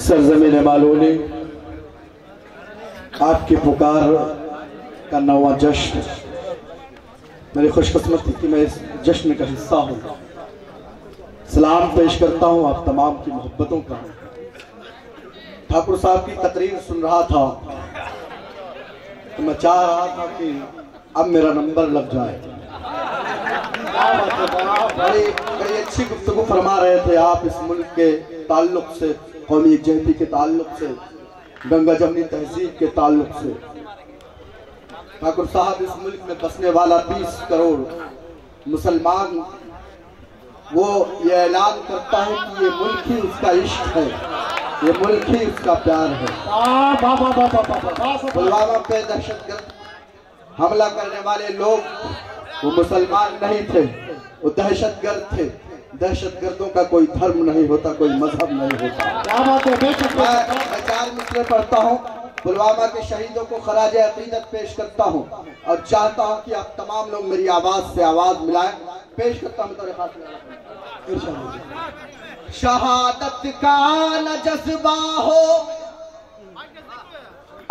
सरजमीन मालूनी आपकी पुकार का नवा जश्न, मेरी खुशकिस्मती कि मैं इस जश्न का हिस्सा हूँ। सलाम पेश करता हूँ आप तमाम की मोहब्बतों का। ठाकुर साहब की तकरीर सुन रहा था तो मैं चाह रहा था कि अब मेरा नंबर लग जाए। बड़ी बड़ी अच्छी गुफ्तगू फरमा रहे थे आप इस मुल्क के ताल्लुक से, कौमी यकजहती के ताल्लुक से, गंगा जमनी तहजीब के ताल्लुक से। ठाकुर साहब इस मुल्क में बसने वाला 20 करोड़ मुसलमान वो ये ऐलान करता है कि ये मुल्क ही उसका इश्क है, ये मुल्क ही उसका प्यार है। पुलवामा पे दहशतगर्द हमला करने वाले लोग वो मुसलमान नहीं थे, वो दहशतगर्द थे। दहशतगर्दों का कोई धर्म नहीं होता, कोई मजहब नहीं होता। मैं 4 मिसरे पढ़ता हूँ, पुलवामा के शहीदों को खराज अकीदत पेश करता हूँ और चाहता हूँ कि आप तमाम लोग मेरी आवाज से आवाज मिलाएं। पेश करता हूँ तेरे खास शहादत का न जज्बा हो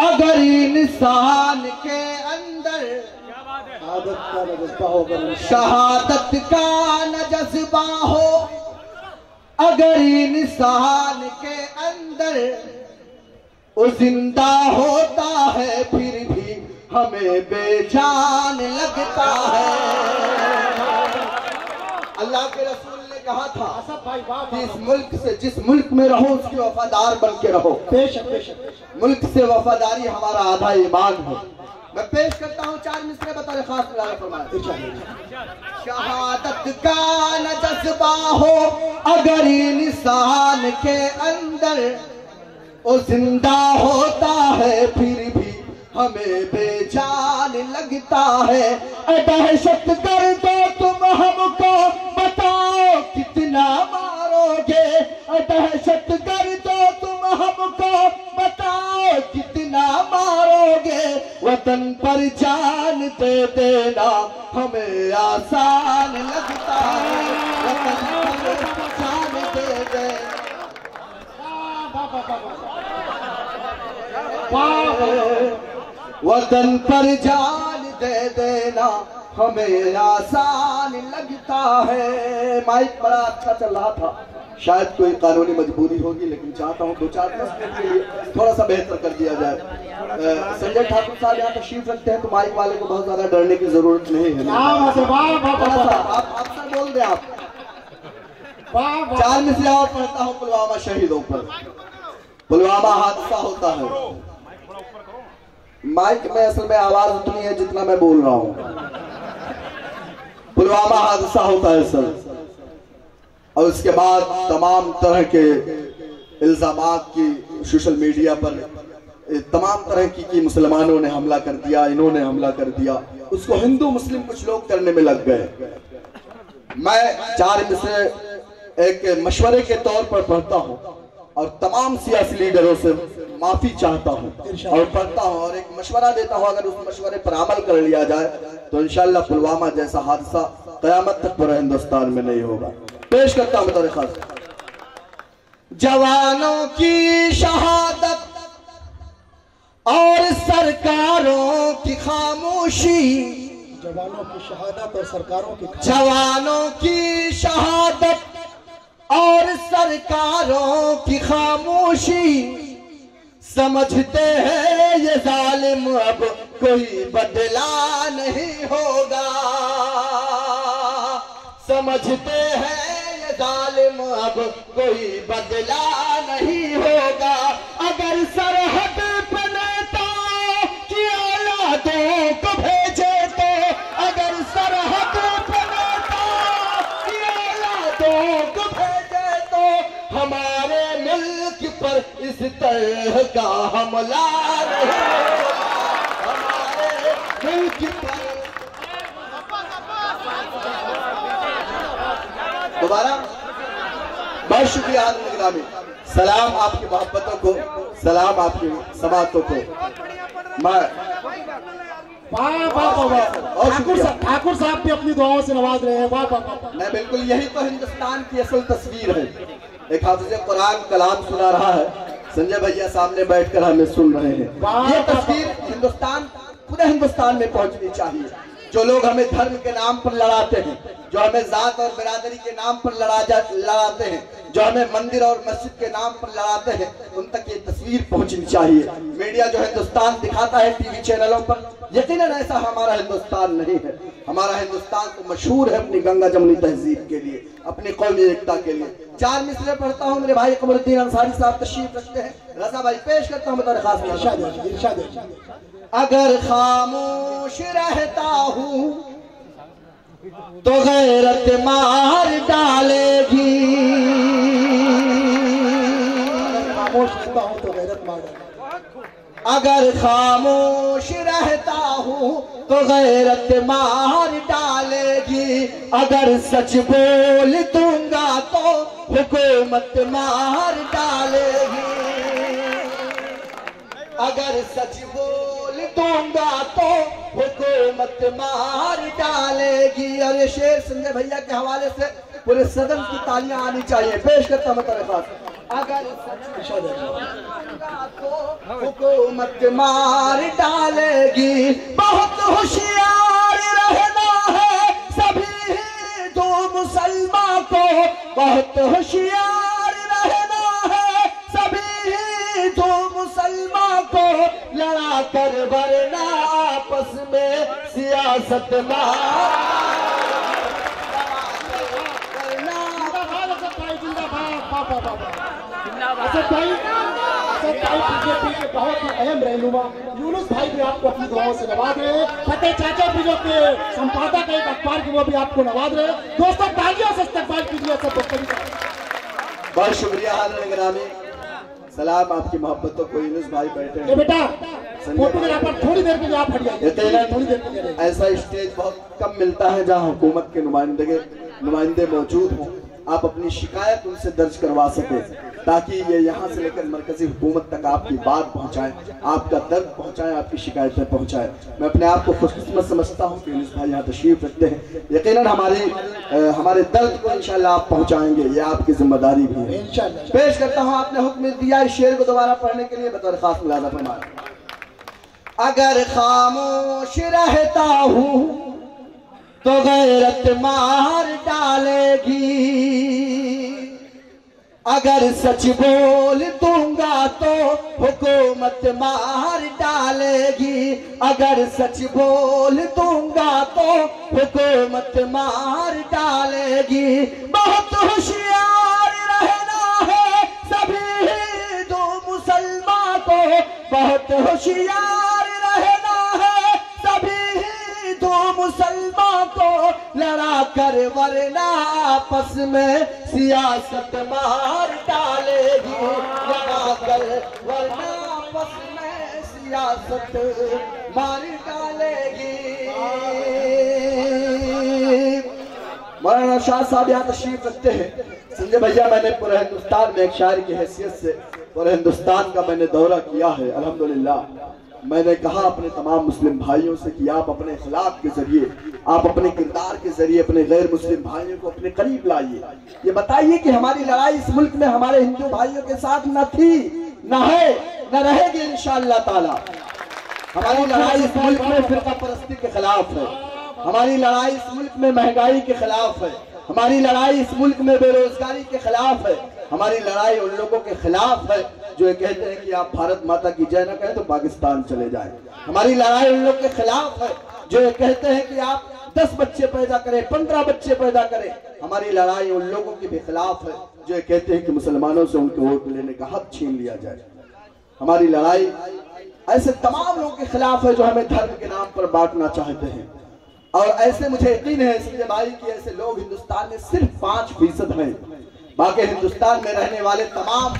अगर इंसान के अंदर, शहादत का न जज्बा हो अगर इंसान के अंदर, वो जिंदा होता है फिर भी हमें बेजान लगता है। अल्लाह के रसूल ने कहा था कि इस मुल्क से, जिस मुल्क में रहो उसके वफादार बन के रहो। मुल्क से वफादारी हमारा आधा ईमान है। मैं पेश करता हूँ 4 मिसरे बता रहे खास फरमाए। शहादत का न जज्बा हो अगर इंसान के अंदर, वो जिंदा होता है फिर भी हमें बेजान लगता है। दहशत कर दो तुम हमको बताओ कितना मारोगे, दहशत कर दो तुम हमको बताओ कितना मारोगे। वतन पर जान दे देना हमें आसान लगता है, वतन पर जान दे देना। वतन पर जान दे देना हमें आसान लगता है। माइक बड़ा अच्छा चल रहा था, शायद कोई कानूनी मजबूरी होगी, लेकिन चाहता हूँ 2-4 मिनट के लिए थोड़ा सा बेहतर कर दिया जाए। संजय ठाकुर साहब यहाँ तशरीफ रखते हैं तो माइक वाले को बहुत ज्यादा डरने की जरूरत नहीं है। आप सर बोल दे आप। 4 मिसरे और पढ़ता हूँ पुलवामा शहीदों पर। पुलवामा हादसा होता है, माइक में असल में आवाज उतनी है जितना मैं बोल रहा हूँ। पुलवामा हादसा होता है सर, और उसके बाद तमाम तरह के इल्जामात की सोशल मीडिया पर तमाम तरह की मुसलमानों ने हमला कर दिया, इन्होंने हमला कर दिया, उसको हिंदू मुस्लिम कुछ लोग करने में लग गए। मैं 4 मिसरे एक मशवरे के तौर पर पढ़ता हूँ और तमाम सियासी लीडरों से माफी चाहता हूँ और पढ़ता हूँ और एक मशवरा देता हूँ, अगर उस मशवरे पर अमल कर लिया जाए तो इंशाअल्लाह पुलवामा जैसा हादसा कयामत तक पूरे हिंदुस्तान में नहीं होगा। पेश करता हूँ मेरे खास। जवानों की शहादत और सरकारों की खामोशी, जवानों की शहादत और सरकारों की, जवानों की शहादत और सरकारों की खामोशी, समझते हैं ये जालिम अब कोई बदला नहीं होगा। समझते हैं ये जालिम अब कोई बदला नहीं होगा। अगर सरहद पे नेताओं की औलादों को भेजे तो, अगर सरहद पे नेताओं की औलादों को भेजे तो, हमारे मुल्क पर इस तरह का हमला नहीं होगा। हमारे मुल्क पर दोबारा बहुत शुक्रिया निगरानी। सलाम आपकी मोहब्बतों को, सलाम आपकी समातों को। मैं ठाकुर साहब भी अपनी दुआओं से नवाज रहे हैं। वाह वाह। मैं बिल्कुल, यही तो हिंदुस्तान की असल तस्वीर है। एक हाफिज़ कुरान कलाम सुना रहा है, संजय भैया सामने बैठकर हमें सुन रहे हैं। ये तस्वीर हिंदुस्तान, पूरे हिंदुस्तान में पहुंचनी चाहिए। जो लोग हमें धर्म के नाम पर लड़ाते हैं, जो हमें जात और बिरादरी के नाम पर लड़ाते हैं, जो हमें मंदिर और मस्जिद के नाम पर लड़ाते हैं, उन तक ये तस्वीर पहुंचनी चाहिए। मीडिया जो हिंदुस्तान दिखाता है टीवी चैनलों पर, यकीनन ऐसा हमारा हिंदुस्तान नहीं है। हमारा हिंदुस्तान तो मशहूर है अपनी गंगा जमुनी तहजीब के लिए, अपनी कौमी एकता के लिए। 4 मिसरे पढ़ता हूँ, मेरे भाई कमरुद्दीन अंसारी साहब तशरीफ रखते हैं। रजा भाई पेश करता हूँ बतौर खास। अगर खामोश रहता हूँ तो गैरत मार डालेगी, खामोश रहता हूँ तो गैरत मार डालेगी। अगर खामोश रहता हूँ तो गैरत मार डालेगी, अगर सच बोल दूंगा तो हुकूमत मार डालेगी, अगर सच बोल दूंगा तो हुकूमत मार डालेगी। और ये शेर संजय भैया के हवाले से पूरे सदन की तालियां आनी चाहिए। पेश करता हूं मेरे पास। अगर सच दूंगा तो हुकूमत मार डालेगी, बहुत होशियार रहना है सभी हिंदू मुसलमान को, बहुत होशियार रहना है सभी हिंदू मुसलमान को, लड़ा कर वरना आपस में सियासत बीजेपी के बहुत ही अहम रहनुमा यूनुस भाई भी आपको अपनी दुआओं से नवाज रहे हैं। फतेह चाचा भी जो के संपादक है एक अखबार के, वो भी आपको नवाज रहे हैं। दोस्तों तालियों से इस्तकबाल कीजिए सब बच्चों का। बहुत शुक्रिया हाज़िर गिरामी, सलाम आपकी मोहब्बतों को। यूनुस भाई बैठे हैं। बेटा फोटोग्राफर थोड़ी देर के लिए आप हट जाइए, थोड़ी देर के लिए। ऐसा स्टेज बहुत कम मिलता है जहां हुकूमत के नुमाइंदे मौजूद हों, आप अपनी शिकायत उनसे दर्ज करवा सके, ताकि ये यहाँ से लेकर मरकजी हुकूमत तक आपकी बात पहुँचाएं, आपका दर्द पहुँचाएं, आपकी शिकायतें पहुँचाएं। मैं अपने आप को खुशकिस्मत समझता हूँ कि यूनुस भाई यहाँ तशरीफ रखते हैं। यकीनन हमारे दर्द को इंशाल्लाह आप पहुँचाएंगे, ये आपकी जिम्मेदारी भी है। पेश करता हूँ, आपने हुक्म दिया इस शेर को दोबारा पढ़ने के लिए, बतौर खास मुलाज़ा फरमाया। अगर खामोश रहता हूँ तो गैरत मार डालेगी, अगर सच बोल दूंगा तो हुकूमत मार डालेगी, अगर सच बोल दूंगा तो हुकूमत मार डालेगी, बहुत होशियार रहना है सभी हिंदू मुसलमान को, बहुत होशियार रहना है सभी हिंदू मुसलमान को, लड़ा कर वरना आपस में सियासत मार डालेगी, लड़ा कर वरना आपस में सियासत मार डालेगी। मौलाना शाह साहब यहाँ तशरीफ रखते हैं। संजय भैया, मैंने पूरे हिंदुस्तान में एक शायर की हैसियत से पूरे हिंदुस्तान का मैंने दौरा किया है अल्हम्दुलिल्लाह। मैंने कहा अपने तमाम मुस्लिम भाइयों से कि आप अपने अखलाक के जरिए, आप अपने किरदार के जरिए अपने गैर मुस्लिम भाइयों को अपने करीब लाइए। ये बताइए कि हमारी लड़ाई इस मुल्क में हमारे हिंदू भाइयों के साथ न थी, न है, न रहेगी इंशाअल्लाह ताला। हमारी लड़ाई इस मुल्क में फिरका परस्ती के खिलाफ है, हमारी लड़ाई इस मुल्क में महंगाई के खिलाफ है, हमारी लड़ाई इस मुल्क में बेरोजगारी के खिलाफ है, हमारी लड़ाई उन लोगों के खिलाफ है जो ये कहते हैं कि आप भारत माता की जय न कहें तो पाकिस्तान चले जाएं। हमारी लड़ाई उन लोगों के खिलाफ है जो ये कहते हैं कि आप 10 बच्चे पैदा करें, 15 बच्चे पैदा करें। हमारी लड़ाई उन लोगों के भी खिलाफ है जो ये कहते हैं कि मुसलमानों से उनके वोट लेने का हक छीन लिया जाए। हमारी लड़ाई ऐसे तमाम लोगों के खिलाफ है जो हमें धर्म के नाम पर बांटना चाहते हैं। और ऐसे मुझे यकीन है संजय भाई कि ऐसे लोग हिंदुस्तान में सिर्फ 5% हैं। बाकी हिंदुस्तान में रहने वाले तमाम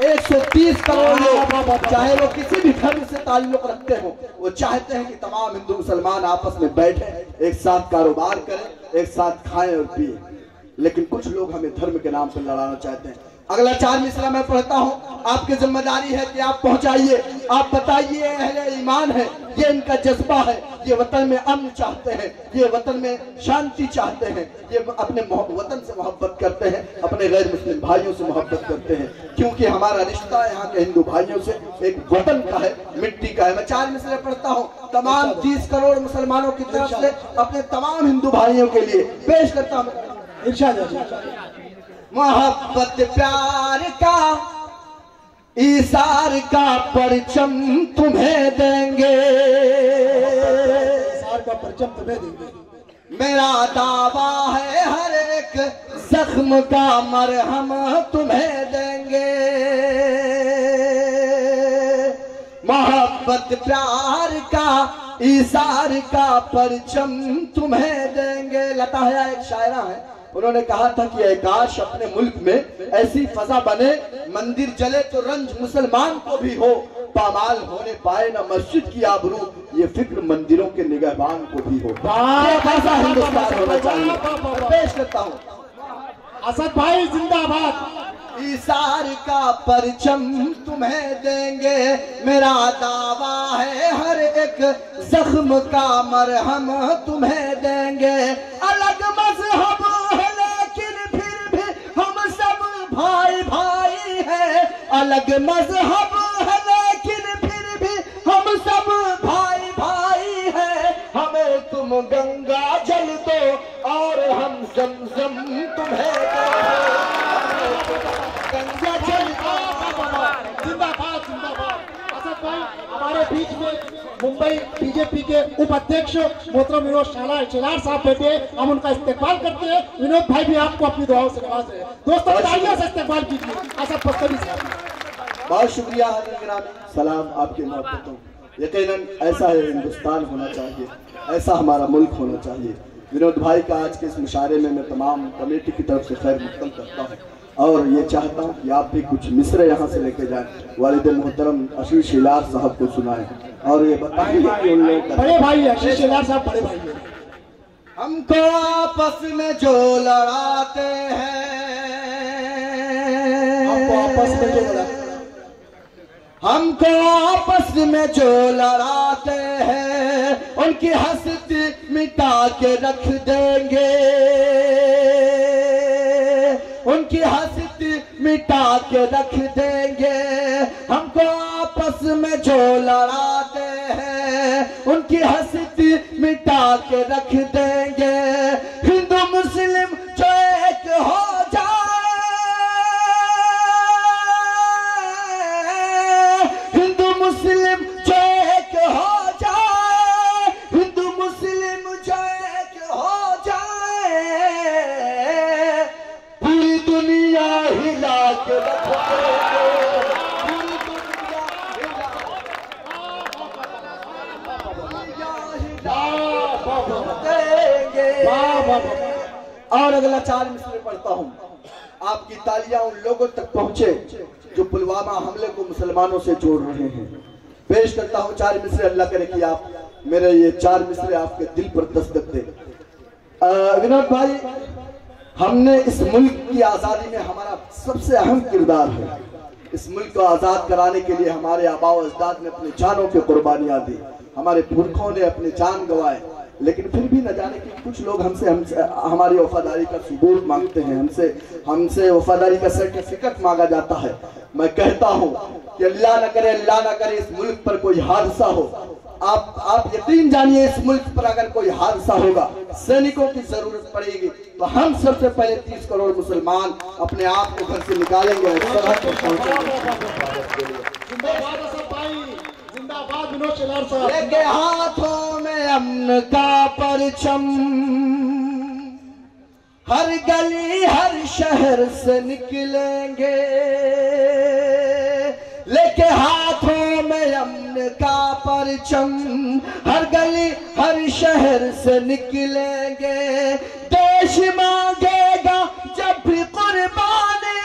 130 करोड़ लोग, चाहे वो किसी भी धर्म से ताल्लुक रखते हो, वो चाहते हैं कि तमाम हिंदू मुसलमान आपस में बैठे, एक साथ कारोबार करें, एक साथ खाएं और पिए। लेकिन कुछ लोग हमें धर्म के नाम पर लड़ाना चाहते हैं। अगला 4 मिसरा मैं पढ़ता हूँ, आपकी जिम्मेदारी है कि आप पहुंचाइए, आप बताइए अहले ईमान है ये इनका जज्बा है। ये वतन में अमन चाहते हैं, ये वतन में शांति चाहते हैं, ये अपने वतन से मोहब्बत करते हैं, अपने गैर मुस्लिम भाइयों से मोहब्बत करते हैं, क्योंकि हमारा रिश्ता यहाँ के हिंदू भाइयों से एक वतन का है, मिट्टी का है। मैं 4 मिसरे पढ़ता हूँ तमाम 30 करोड़ मुसलमानों की तरफ से अपने तमाम हिंदू भाइयों के लिए पेश करता हूँ। मोहब्बत प्यार का ईसार का परचम तुम्हें देंगे, ईसार का परचम तुम्हें देंगे। मेरा दावा है हर एक जख्म का मरहम तुम्हें देंगे। मोहब्बत प्यार का ईसार का परचम तुम्हें देंगे। लता हया एक शायरा है, उन्होंने कहा था कि ऐ काश अपने मुल्क में ऐसी फजा बने, मंदिर जले तो रंज मुसलमान को भी हो, पामाल होने पाए ना मस्जिद की आबरू, ये फिक्र मंदिरों के निगहबान को भी हो। कैसा हिंदुस्तान होना चाहिए। पेश करता हूँ असद भाई जिंदाबाद। ईसार का परचम तुम्हें देंगे, मेरा दावा है हर एक जख्म का मरहम तुम्हें देंगे। अलग मजहब है लेकिन फिर भी हम सब भाई भाई हैं, अलग मजहब है लेकिन फिर भी हम सब भाई भाई हैं। हमें तुम गंगा जल दो और हम जमजम तुम्हें गंगा जल। जिंदाबाद जिंदाबाद। असद भाई हमारे बीच में मुंबई बीजेपी के उपाध्यक्ष मोहतरम विनोद शेलार साहब बैठे, हम उनका इस्तेकबाल करते हैं। विनोद भाई भी आपको अपनी दुआओं से नवाज रहे हैं। दोस्तों तालियों से इस्तेकबाल कीजिए असद पस्तरी साहब। बहुत शुक्रिया हाज़िर गिरामी, सलाम आपके मोहब्बतों। यकीनन ऐसा है हिंदुस्तान होना चाहिए, ऐसा हमारा मुल्क होना चाहिए। विनोद भाई का आज के इस मुशारे में मैं तमाम कमेटी की तरफ से खैर मकदम करता हूँ और ये चाहता हूँ कि आप भी कुछ मिसरे यहाँ से लेके जाएं, वालिद मोहतरम आशीष शेलार साहब को सुनाएं और ये बताएं कि उन लोग बड़े भाई आशीष शेलार साहब बड़े भाई हैं। हमको आपस में जो लड़ाते हैं, आपको आपस में जो लड़ाते हैं, हमको आपस में जो लड़ाते हैं, उनकी हस्ती मिटा के रख देंगे, उनकी हस्ती मिटा के रख देंगे। हमको आपस में जो लड़ाते हैं, उनकी हस्ती मिटा के रख देंगे। हिंदू मुस्लिम जो एक हो जाए, हिंदू मुस्लिम जो एक हो जाए, हिंदू मुस्लिम जो एक हो जाए, पूरी दुनिया हिला के रख देंगे, पूरी दुनिया हिला देंगे। और अगला 4 मिसरे पढ़ता हूँ, आपकी तालियां उन लोगों तक पहुंचे जो पुलवामा हमले को मुसलमानों से जोड़ रहे हैं। पेश करता हूँ 4 मिसरे, अल्लाह करे कि आप मेरे ये 4 मिसरे आपके दिल पर दस्तक दे। विनोद भाई, हमने इस मुल्क की आज़ादी में हमारा सबसे अहम किरदार है। इस मुल्क को आज़ाद कराने के लिए हमारे आबा व अजदाद ने अपनी जानों की कुर्बानियाँ दी, हमारे पुरखों ने अपनी जान गंवाए, लेकिन फिर भी न जाने कि कुछ लोग हमसे हमारी वफादारी का सबूत मांगते हैं, हमसे वफादारी का सर्टिफिकेट मांगा जाता है। मैं कहता हूँ कि अल्लाह न करे इस मुल्क पर कोई हादसा हो, आप यकीन जानिए इस मुल्क पर अगर कोई हादसा होगा, सैनिकों की जरूरत पड़ेगी, तो हम सबसे पहले 30 करोड़ मुसलमान अपने आप को घर से निकालेंगे और सरहद पर पहुंचेंगे। लेके हाथों में अमन का परचम, हर गली हर शहर से निकलेंगे, लेके हाथों में अमन का परचम, हर गली हर शहर से निकलेंगे। देश मांगेगा जब भी कुर्बानी,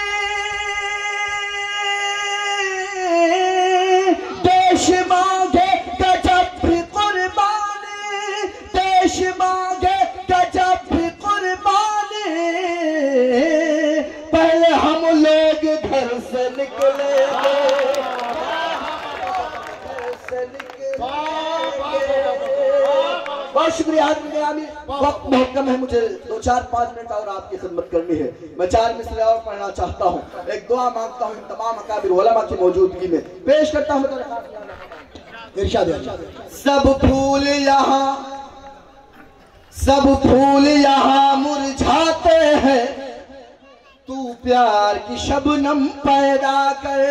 देश मांगेगा जब भी कुर्बानी, देश मांगेगा जब भी कुर्बानी, पहले हम लोग घर से निकलेंगे, घर से निकलेंगे। बहुत शुक्रिया गिरामी। वक्त बहुत कम है, मुझे 2-4-5 मिनट और आपकी खिदमत करनी है। मैं 4 मिसरे और पढ़ना चाहता हूँ। एक दुआ मांगता हूँ तमाम अकाबिर उलमा की मौजूदगी में पेश करता हूँ। सब फूल यहाँ मुरझाते हैं, तू प्यार की शबनम पैदा कर।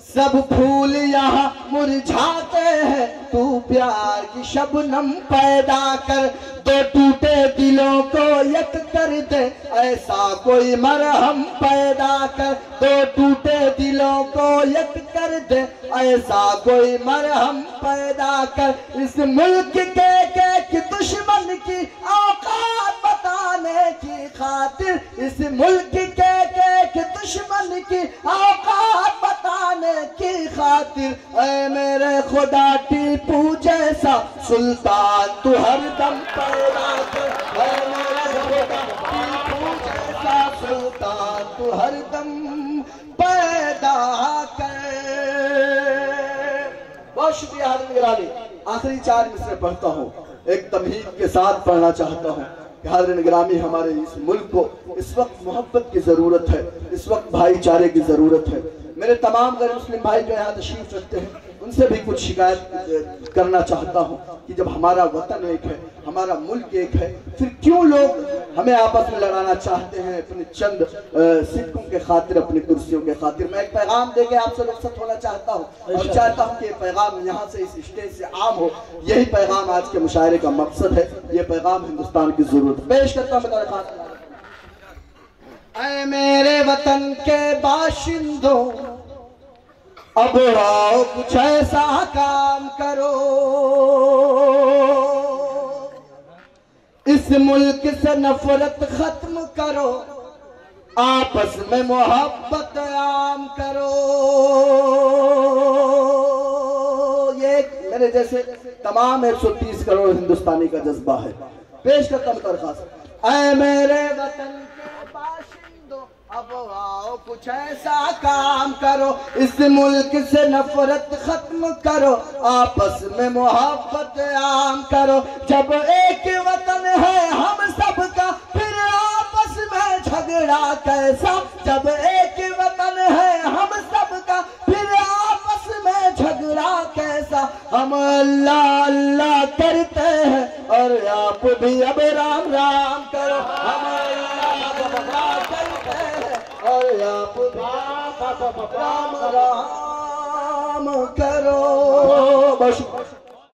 सब फूल यहाँ मुरझाते हैं, तू प्यार की शबनम पैदा कर। दो टूटे दिलों को एक कर दे, ऐसा कोई मरहम पैदा कर। दो टूटे दिलों को एक कर दे, ऐसा कोई मरहम पैदा कर। इस मुल्क के दुश्मन की औकात बताने की खातिर, इस मुल्क के दुश्मन की औकात बताने की खातिर, ऐ मेरे खुदा टीपू जैसा सुल्तान तू हरदम पैदा कर। ऐ मेरे खुदा टीपू जैसा सुल्तान तू हरदम पैदा कर। बहुत शुक्रिया हाज़िर गिरामी। आखिरी 4 मिसरे पढ़ता हूँ, एक तमहीद के साथ पढ़ना चाहता हूँ। हाज़िर गिरामी, हमारे इस मुल्क को इस वक्त मोहब्बत की जरूरत है, इस वक्त भाईचारे की जरूरत है। मेरे तमाम गैर मुस्लिम भाई जो यहाँ तशरीफ रखते हैं, उनसे भी कुछ शिकायत करना चाहता हूँ कि जब हमारा वतन एक है, हमारा मुल्क एक है, फिर क्यों लोग हमें आपस में लड़ाना चाहते हैं अपने चंद सिक्कों के खातिर, अपनी कुर्सियों के खातिर। मैं एक पैगाम देके आपसे रुखसत होना चाहता हूँ और चाहता हूँ कि ये पैगाम यहाँ से इस स्टेज से आम हो। यही पैगाम आज के मुशायरे का मकसद है, ये पैगाम हिंदुस्तान की जरूरत। पेश करता हूँ। ऐ मेरे वतन के बाशिंदों, अब आओ कुछ ऐसा काम करो, इस मुल्क से नफरत खत्म करो, आपस में मोहब्बत आम करो। ये मेरे जैसे तमाम 130 करोड़ हिंदुस्तानी का जज्बा है। पेश करता हूं दरखास्त। ऐ मेरे वतन के बाशिंदों, अब आओ कुछ ऐसा काम करो, इस मुल्क से नफरत खत्म करो, आपस में मोहब्बत आम करो। जब एक वतन है हम सबका, फिर आपस में झगड़ा कैसा। जब एक वतन है हम सबका, फिर आपस में झगड़ा कैसा। हम अल्लाह अल्लाह करते हैं और आप भी अब राम राम करो। हम अल्लाह अल्लाह करते हैं और आप भी राम राम करो। बस